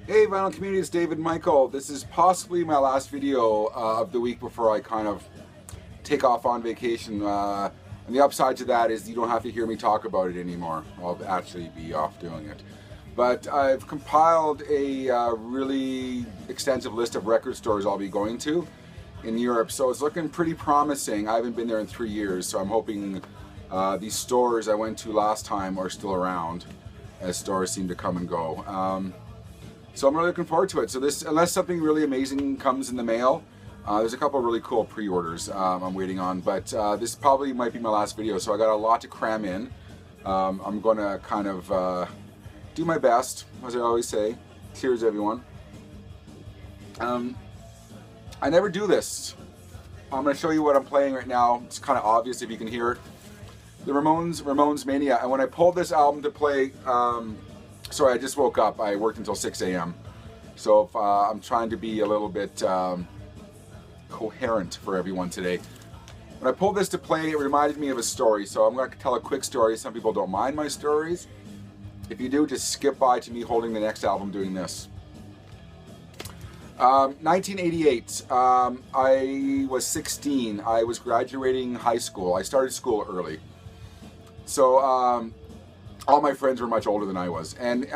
Hey vinyl community, it's David Michael. This is possibly my last video of the week before I kind of take off on vacation. And the upside to that is you don't have to hear me talk about it anymore. I'll actually be off doing it. But I've compiled a really extensive list of record stores I'll be going to in Europe. So it's looking pretty promising. I haven't been there in 3 years, so I'm hoping these stores I went to last time are still around, as stores seem to come and go. So I'm really looking forward to it. So this, unless something really amazing comes in the mail, there's a couple of really cool pre-orders I'm waiting on, but this probably might be my last video, so I got a lot to cram in. I'm going to kind of do my best, as I always say. Cheers, everyone. I never do this. I'm going to show you what I'm playing right now. It's kind of obvious if you can hear it. The Ramones Mania, and when I pulled this album to play, sorry, I just woke up. I worked until 6 a.m. So if, I'm trying to be a little bit coherent for everyone today. When I pulled this to play, it reminded me of a story. So I'm going to tell a quick story. Some people don't mind my stories. If you do, just skip by to me holding the next album doing this. 1988, I was 16. I was graduating high school. I started school early. So all my friends were much older than I was. And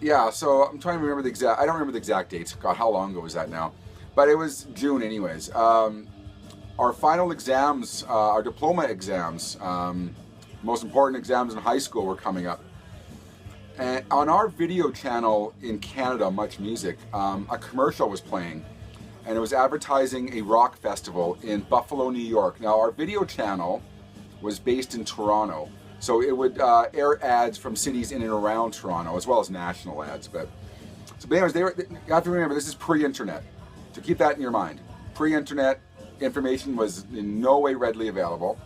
yeah, so I'm trying to remember the exact, I don't remember the exact dates. God, how long ago was that now? But it was June anyways. Our final exams, our diploma exams, most important exams in high school were coming up. And on our video channel in Canada, Much Music, a commercial was playing. And it was advertising a rock festival in Buffalo, New York. Now our video channel was based in Toronto. So it would air ads from cities in and around Toronto, as well as national ads. But anyways, you have to remember, this is pre-internet. So keep that in your mind. Pre-internet information was in no way readily available.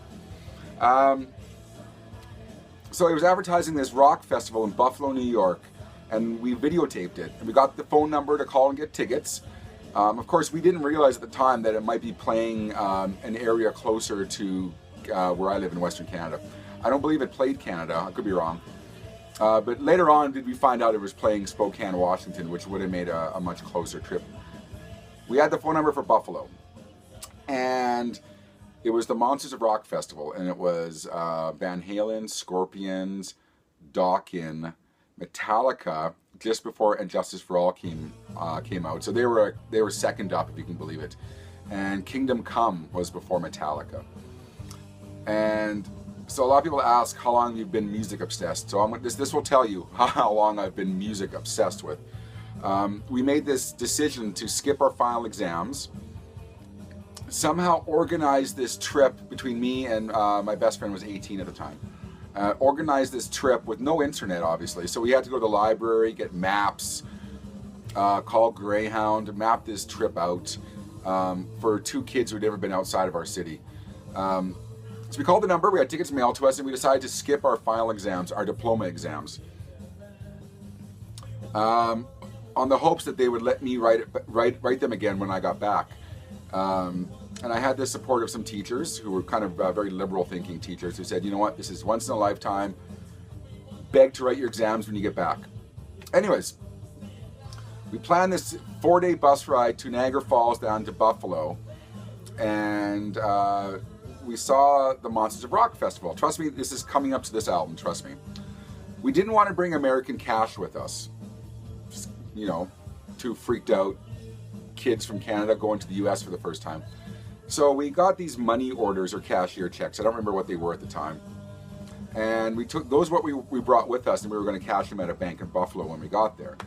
So it was advertising this rock festival in Buffalo, New York, and we videotaped it. And we got the phone number to call and get tickets. Of course, we didn't realize at the time that it might be playing an area closer to where I live in Western Canada. I don't believe it played Canada, I could be wrong. But later on did we find out it was playing Spokane, Washington, which would have made a much closer trip. We had the phone number for Buffalo. And it was the Monsters of Rock Festival, and it was Van Halen, Scorpions, Dokken, Metallica, just before And Justice for All came out. So they were second up, if you can believe it. And Kingdom Come was before Metallica. And so a lot of people ask how long you've been music obsessed. So this will tell you how long I've been music obsessed with. We made this decision to skip our final exams, somehow organize this trip between me and my best friend was 18 at the time. Organize this trip with no internet, obviously. So we had to go to the library, get maps, call Greyhound, map this trip out for 2 kids who'd never been outside of our city. So we called the number, we had tickets mailed to us, and we decided to skip our final exams, our diploma exams. On the hopes that they would let me write them again when I got back. And I had the support of some teachers who were kind of very liberal thinking teachers who said, you know what, this is once in a lifetime, beg to write your exams when you get back. Anyways, we planned this 4-day bus ride to Niagara Falls down to Buffalo, and we saw the Monsters of Rock Festival. Trust me, this is coming up to this album, trust me. We didn't want to bring American cash with us. Just, you know, 2 freaked out kids from Canada going to the US for the first time. So we got these money orders or cashier checks. I don't remember what they were at the time. And we took those what we brought with us, and we were going to cash them at a bank in Buffalo when we got there.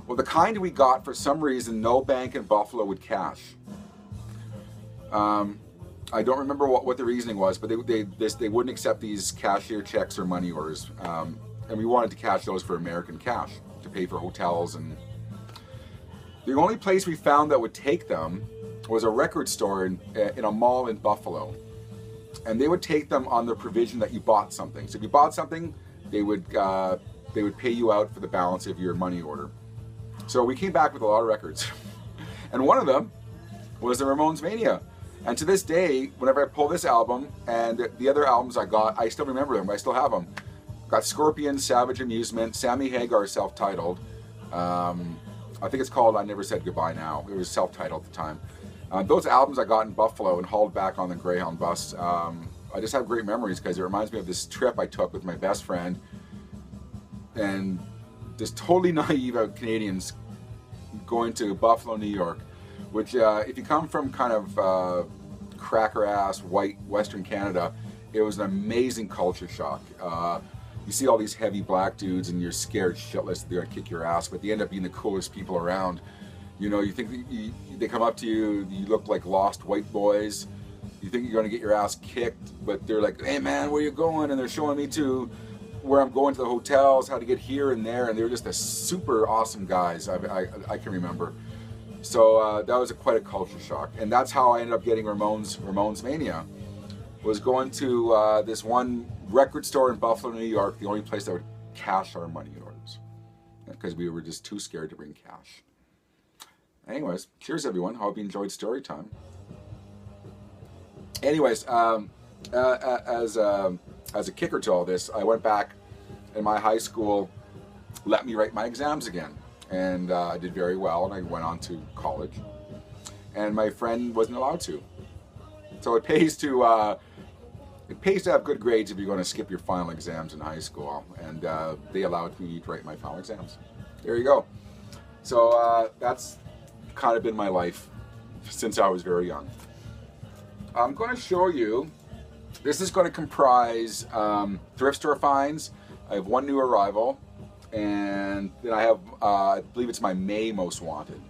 Well, the kind we got, for some reason, no bank in Buffalo would cash. I don't remember what the reasoning was, but they wouldn't accept these cashier checks or money orders. And we wanted to cash those for American cash to pay for hotels. And the only place we found that would take them was a record store in a mall in Buffalo. And they would take them on the provision that you bought something. So if you bought something, they would pay you out for the balance of your money order. So we came back with a lot of records. And one of them was the Ramones Mania. And to this day, whenever I pull this album and the other albums I got, I still remember them, I still have them. Got Scorpion, Savage Amusement, Sammy Hagar, self-titled. I think it's called I Never Said Goodbye Now. It was self-titled at the time. Those albums I got in Buffalo and hauled back on the Greyhound bus. I just have great memories because it reminds me of this trip I took with my best friend and just totally naive Canadians going to Buffalo, New York, which if you come from kind of cracker-ass white Western Canada, it was an amazing culture shock. You see all these heavy black dudes and you're scared shitless that they're gonna kick your ass, but they end up being the coolest people around. You know, you think they come up to you, you look like lost white boys. You think you're gonna get your ass kicked, but they're like, hey man, where you going? And they're showing me to where I'm going to the hotels, how to get here and there, and they were just a super awesome guys I can remember. So that was quite a culture shock. And that's how I ended up getting Ramones Mania. Was going to this one record store in Buffalo, New York, the only place that would cash our money orders, because we were just too scared to bring cash. Anyways, cheers everyone. Hope you enjoyed story time. Anyways, as a kicker to all this, I went back and my high school let me write my exams again. And I did very well, and I went on to college. And my friend wasn't allowed to. So it pays to have good grades if you're going to skip your final exams in high school, and they allowed me to write my final exams. There you go. So that's kind of been my life since I was very young. I'm going to show you, this is going to comprise thrift store finds. I have one new arrival, and then I have, I believe it's my May most wanted.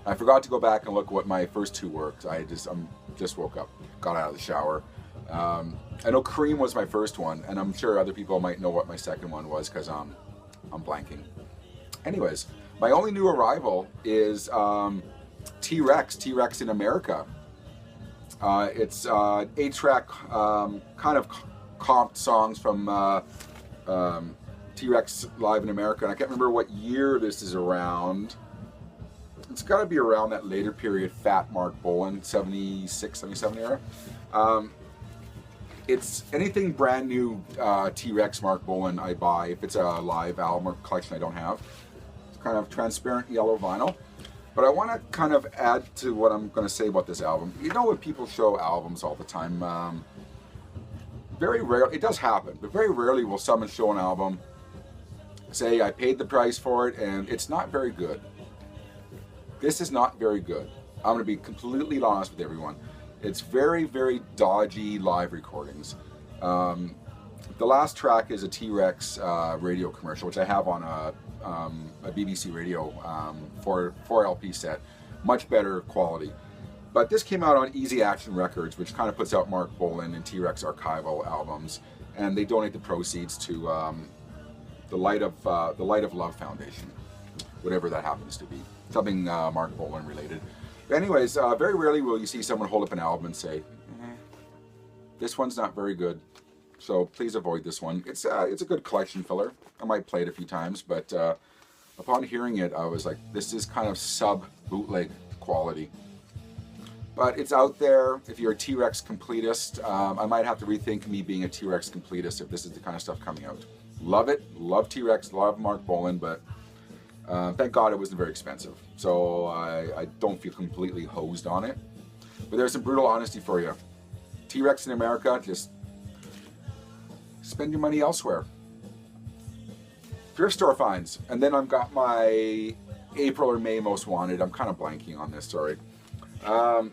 I forgot to go back and look what my first two were. I just woke up, got out of the shower. I know Cream was my first one, and I'm sure other people might know what my second one was because I'm blanking. Anyways, my only new arrival is T-Rex in America. It's 8-track kind of comped songs from T-Rex Live in America, and I can't remember what year this is around. It's got to be around that later period, Fat Mark Bolan, 76, 77 era. It's anything brand new T-Rex Mark Bolan I buy. If it's a live album or collection I don't have. It's kind of transparent yellow vinyl. But I want to kind of add to what I'm going to say about this album. You know when people show albums all the time, very rarely, it does happen, but very rarely will someone show an album, say I paid the price for it, and it's not very good. This is not very good. I'm going to be completely honest with everyone. It's very, very dodgy live recordings. The last track is a T-Rex radio commercial, which I have on a BBC radio 4 LP set. Much better quality. But this came out on Easy Action Records, which kind of puts out Mark Bolan and T-Rex archival albums, and they donate the proceeds to the Light of Love Foundation, whatever that happens to be. Something Mark Bolan related. But anyways, very rarely will you see someone hold up an album and say, this one's not very good, so please avoid this one. It's a good collection filler. I might play it a few times, but upon hearing it, I was like, this is kind of sub-bootleg quality. But it's out there. If you're a T-Rex completist, I might have to rethink me being a T-Rex completist if this is the kind of stuff coming out. Love it, love T-Rex, love Mark Bolan, but thank God it wasn't very expensive, so I don't feel completely hosed on it. But there's some brutal honesty for you. T-Rex in America, just spend your money elsewhere. Thrift store finds, and then I've got my April or May most wanted. I'm kind of blanking on this, sorry. I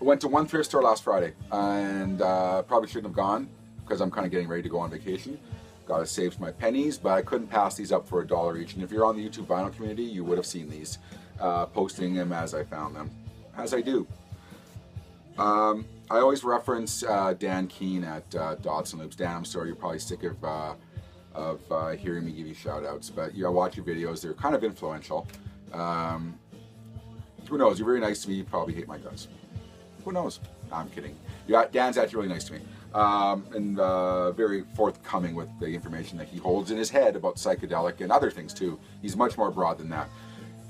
went to one thrift store last Friday, and probably shouldn't have gone because I'm kind of getting ready to go on vacation. Gotta save my pennies, but I couldn't pass these up for $1 each. And if you're on the YouTube vinyl community, you would have seen these, posting them as I found them, as I do. I always reference Dan Keane at Dodson Loops. Dan, I'm sorry, you're probably sick of hearing me give you shout outs, but you know, watch your videos, they're kind of influential. Who knows, you're very nice to me, you probably hate my guts. Who knows? No, I'm kidding. Yeah, Dan's actually really nice to me. And very forthcoming with the information that he holds in his head about psychedelic and other things too. He's much more broad than that.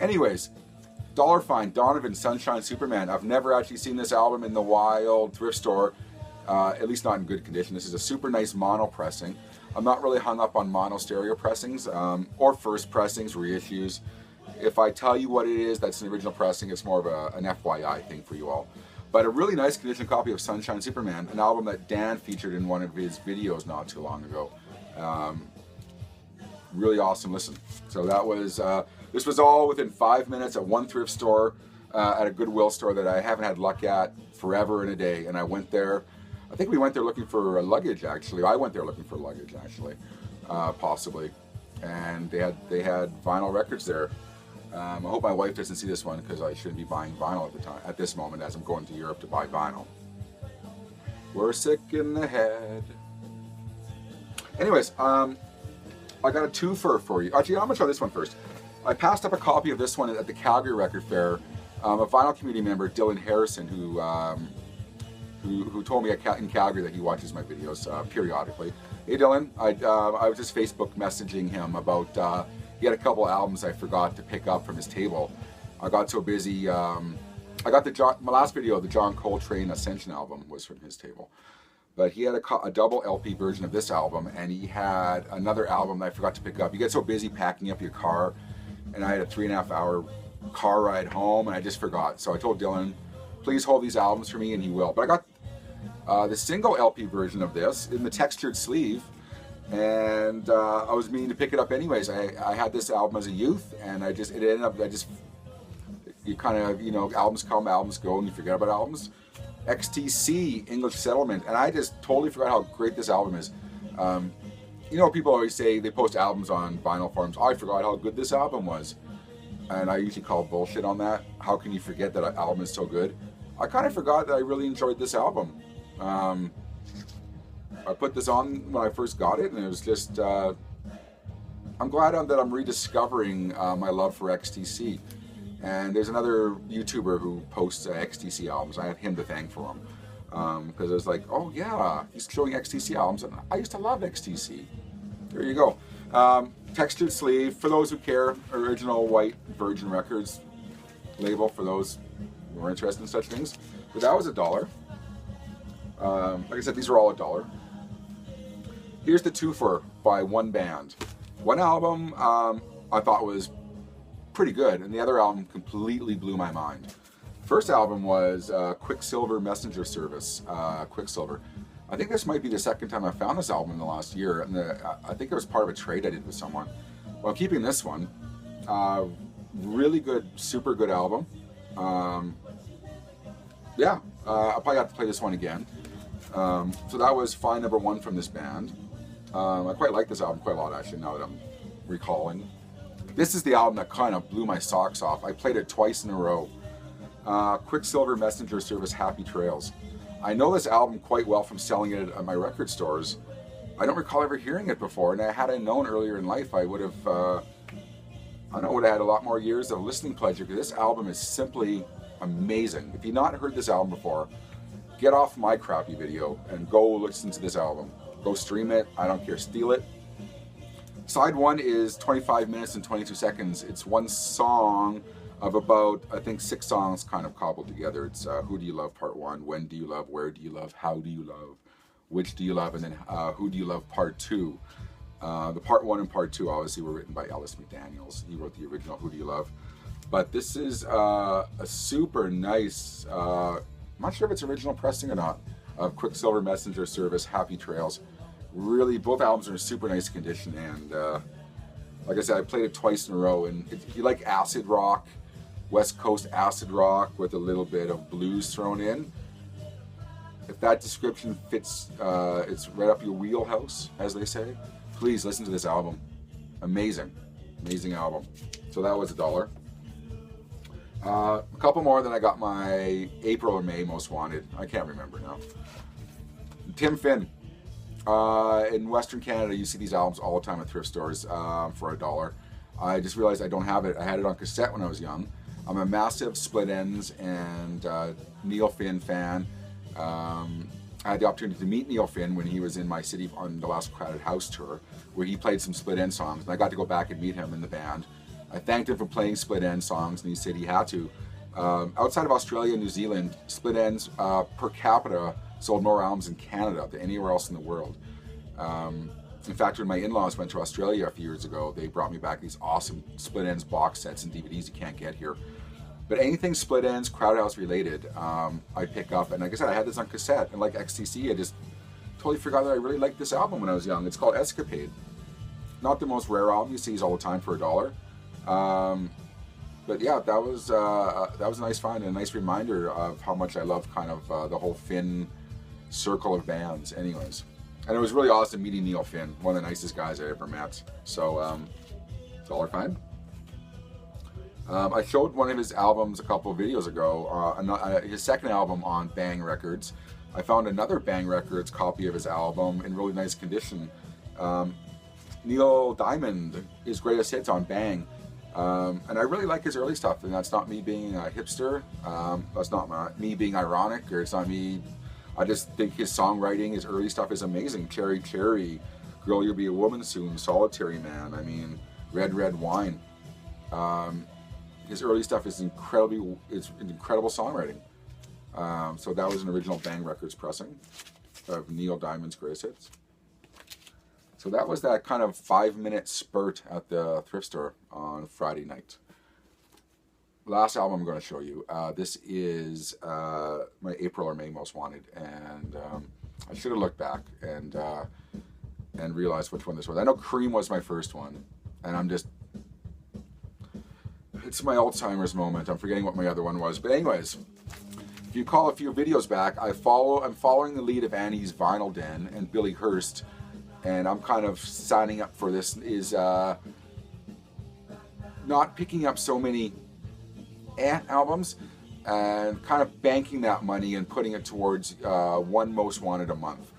Anyways, Dollar Fine, Donovan, Sunshine Superman. I've never actually seen this album in the wild thrift store. at least not in good condition. This is a super nice mono pressing. I'm not really hung up on mono stereo pressings or first pressings, reissues. If I tell you what it is, that's an original pressing. It's more of an FYI thing for you all. But a really nice condition copy of Sunshine Superman, an album that Dan featured in one of his videos not too long ago. Really awesome listen. So that was, this was all within 5 minutes at one thrift store, at a Goodwill store that I haven't had luck at forever and a day. And I went there, I think we went there looking for luggage actually. I went there looking for luggage actually, possibly. And they had vinyl records there. I hope my wife doesn't see this one because I shouldn't be buying vinyl at this moment as I'm going to Europe to buy vinyl. We're sick in the head. Anyways, I got a twofer for you. Actually, I'm gonna show this one first. I passed up a copy of this one at the Calgary Record Fair. A vinyl community member, Dylan Harrison, who told me in Calgary that he watches my videos periodically. Hey Dylan, I was just Facebook messaging him about he had a couple albums I forgot to pick up from his table. I got so busy. I got my last video, the John Coltrane Ascension album, was from his table. But he had a double LP version of this album, and he had another album that I forgot to pick up. You get so busy packing up your car, and I had a 3.5 hour car ride home, and I just forgot. So I told Dylan, please hold these albums for me, and he will. But I got the single LP version of this in the textured sleeve, and I was meaning to pick it up anyways. I had this album as a youth, and it ended up, you kind of, you know, albums come, albums go, and you forget about albums. XTC, English Settlement, and I just totally forgot how great this album is. You know, people always say, they post albums on vinyl forums, I forgot how good this album was. And I usually call bullshit on that. How can you forget that an album is so good? I kind of forgot that I really enjoyed this album. I put this on when I first got it, and it was just, I'm glad that I'm rediscovering my love for XTC. And there's another YouTuber who posts XTC albums. I have him to thank for them. Because I was like, oh yeah, he's showing XTC albums, and I used to love XTC. There you go. Textured sleeve, for those who care, original white Virgin Records label for those who are interested in such things. But that was $1. Like I said, these are all $1. Here's the twofer by one band. One album I thought was pretty good, and the other album completely blew my mind. First album was Quicksilver Messenger Service, Quicksilver. I think this might be the second time I found this album in the last year, and I think it was part of a trade I did with someone. Well, I'm keeping this one. Really good, super good album. Yeah, I'll probably have to play this one again. So that was Find Number 1 from this band. I quite like this album quite a lot, actually, now that I'm recalling. This is the album that kind of blew my socks off. I played it twice in a row. Quicksilver Messenger Service, Happy Trails. I know this album quite well from selling it at my record stores. I don't recall ever hearing it before, and had I known earlier in life, I would have, I know, would have had a lot more years of listening pleasure, because this album is simply amazing. If you've not heard this album before, get off my crappy video and go listen to this album. Go stream it, I don't care, steal it. Side 1 is 25 minutes and 22 seconds. It's one song of about, I think, 6 songs kind of cobbled together. It's Who Do You Love Part 1, When Do You Love, Where Do You Love, How Do You Love, Which Do You Love, and then Who Do You Love Part 2. The Part 1 and Part 2 obviously were written by Ellis McDaniels. He wrote the original Who Do You Love. But this is a super nice, I'm not sure if it's original pressing or not, of Quicksilver Messenger Service, Happy Trails. Really, both albums are in super nice condition, and like I said, I played it twice in a row. And if you like acid rock, West Coast acid rock with a little bit of blues thrown in, if that description fits, it's right up your wheelhouse, as they say, please listen to this album. Amazing, amazing album. So that was $1. A couple more, then I got my April or May Most Wanted. I can't remember now. Tim Finn. In Western Canada, you see these albums all the time at thrift stores for $1. I just realized I don't have it. I had it on cassette when I was young. I'm a massive Split Enz and Neil Finn fan. I had the opportunity to meet Neil Finn when he was in my city on the last Crowded House tour, where he played some Split Enz songs, and I got to go back and meet him in the band. I thanked him for playing Split Enz songs, and he said he had to. Outside of Australia and New Zealand, Split Enz per capita sold more albums in Canada than anywhere else in the world. In fact, when my in-laws went to Australia a few years ago, they brought me back these awesome Split Enz box sets and DVDs you can't get here. But anything Split Enz, Crowd House related, I pick up. And like I said, I had this on cassette, and like XTC, I just totally forgot that I really liked this album when I was young. It's called Escapade. Not the most rare album you see all the time for $1. But yeah, that was a nice find and a nice reminder of how much I love kind of the whole Finn circle of bands. Anyways, and it was really awesome meeting Neil Finn, one of the nicest guys I ever met. So $1 find. I showed one of his albums a couple of videos ago, his second album on Bang Records. I found another Bang Records copy of his album in really nice condition. Neil Diamond, his greatest hits on Bang. And I really like his early stuff, and that's not me being a hipster, that's not me being ironic, or it's not me, I just think his songwriting, his early stuff is amazing. Cherry Cherry, Girl You'll Be a Woman Soon, Solitary Man, I mean, Red Red Wine. His early stuff is incredible songwriting. So that was an original Bang Records pressing of Neil Diamond's greatest hits. So that was that kind of 5-minute spurt at the thrift store on Friday night. Last album I'm going to show you. This is my April or May Most Wanted, and I should have looked back and realized which one this was. I know Cream was my first one, and I'm just, it's my Alzheimer's moment. I'm forgetting what my other one was. But anyways, if you call a few videos back, I'm following the lead of Annie's Vinyl Den and Billy Hurst. And I'm kind of signing up for this, is not picking up so many albums and kind of banking that money and putting it towards one Most Wanted a month.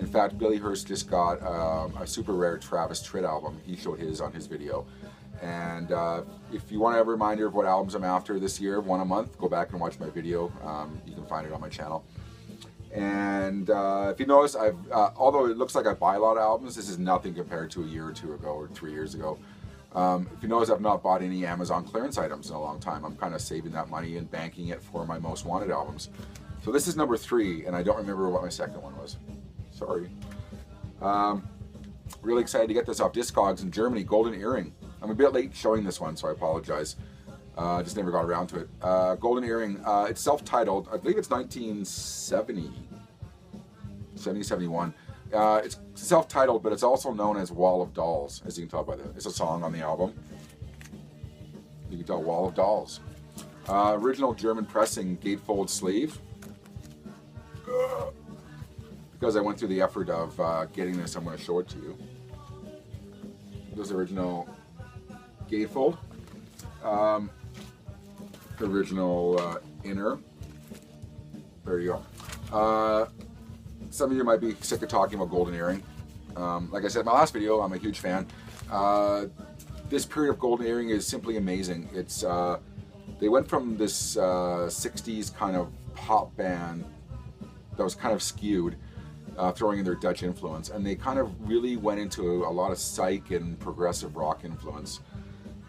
In fact, Billy Hurst just got a super rare Travis Tritt album. He showed his on his video. And if you want to have a reminder of what albums I'm after this year, one a month, go back and watch my video. You can find it on my channel. And if you notice, although it looks like I buy a lot of albums, this is nothing compared to a year or two ago or 3 years ago. If you notice, I've not bought any Amazon clearance items in a long time. I'm kind of saving that money and banking it for my Most Wanted albums. So this is number 3, and I don't remember what my second one was. Sorry. Really excited to get this off Discogs in Germany, Golden Earring. I'm a bit late showing this one, so I apologize. Just never got around to it. Golden Earring, it's self-titled. I believe it's 1970, 71. It's self-titled, but it's also known as Wall of Dolls, as you can tell by it's a song on the album. You can tell Wall of Dolls. Original German pressing, gatefold sleeve. Because I went through the effort of getting this, I'm going to show it to you. This original gatefold. Original inner. There you go. Some of you might be sick of talking about Golden Earring. Like I said in my last video, I'm a huge fan. This period of Golden Earring is simply amazing. It's they went from this 60s kind of pop band that was kind of skewed, throwing in their Dutch influence, and they kind of really went into a lot of psych and progressive rock influence.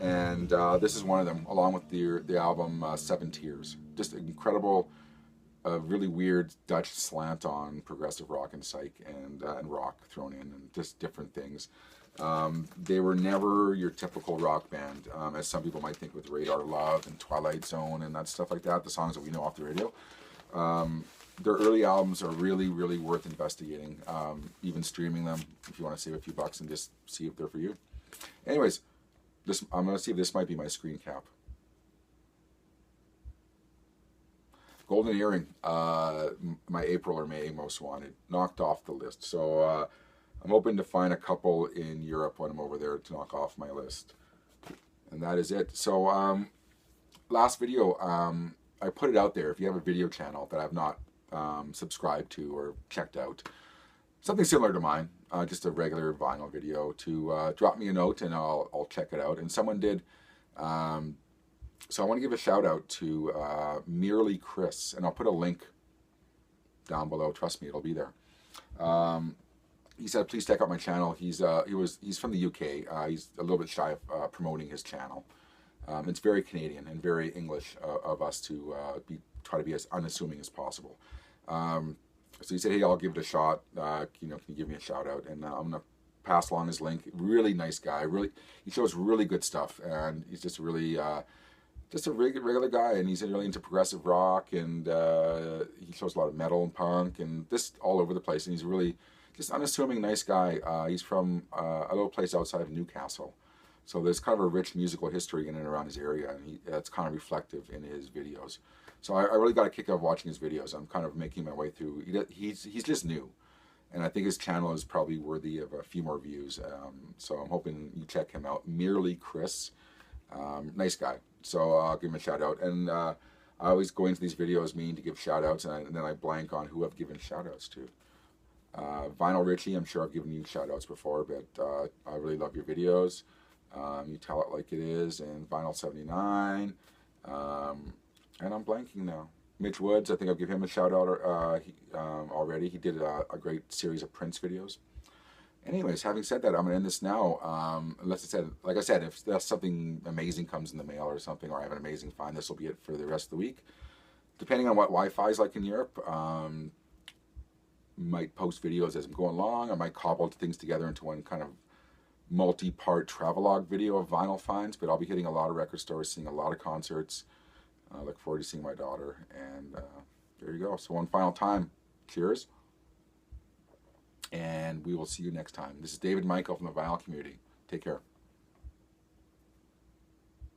And this is one of them, along with the album Seven Tears. Just incredible, really weird Dutch slant on progressive rock and psych and rock thrown in, and just different things. They were never your typical rock band, as some people might think with Radar Love and Twilight Zone and that stuff like that, the songs that we know off the radio. Their early albums are really, really worth investigating, even streaming them if you want to save a few bucks and just see if they're for you. Anyways, I'm going to see if this might be my screen cap. Golden Earring, my April or May Most Wanted, knocked off the list. So I'm hoping to find a couple in Europe when I'm over there to knock off my list. And that is it. So last video, I put it out there. If you have a video channel that I've not subscribed to or checked out, something similar to mine, just a regular vinyl video, to drop me a note and I'll check it out. And someone did. So I want to give a shout out to Merely Chris, and I'll put a link down below. Trust me, it'll be there. He said, please check out my channel. He's from the UK. He's a little bit shy of promoting his channel. It's very Canadian and very English of us to try to be as unassuming as possible. So he said, hey, I'll give it a shot. You know, can you give me a shout out? And I'm gonna pass along his link. Really nice guy. Really, he shows really good stuff, and he's just really just a regular guy, and he's really into progressive rock, and he shows a lot of metal and punk, and just all over the place. And he's really just unassuming, nice guy. He's from a little place outside of Newcastle, so there's kind of a rich musical history in and around his area, and that's kind of reflective in his videos. So I really got a kick out of watching his videos. I'm kind of making my way through. He's just new, and I think his channel is probably worthy of a few more views. So I'm hoping you check him out. Merely Chris, nice guy. So I'll give him a shout out. And I always go into these videos meaning to give shout outs, and then I blank on who I've given shout outs to. Vinyl Richie, I'm sure I've given you shout outs before, but I really love your videos. You tell it like it is, and Vinyl 79. And I'm blanking now. Mitch Woods, I think I'll give him a shout out already. He did a great series of Prince videos. Anyways, having said that, I'm gonna end this now. Like I said, if something amazing comes in the mail or something, or I have an amazing find, this will be it for the rest of the week. Depending on what Wi-Fi is like in Europe, might post videos as I'm going along. I might cobble things together into one kind of multi-part travelogue video of vinyl finds. But I'll be hitting a lot of record stores, seeing a lot of concerts. I look forward to seeing my daughter, and there you go. So one final time, cheers, and we will see you next time. This is David Michael from the Vinyl Community. Take care.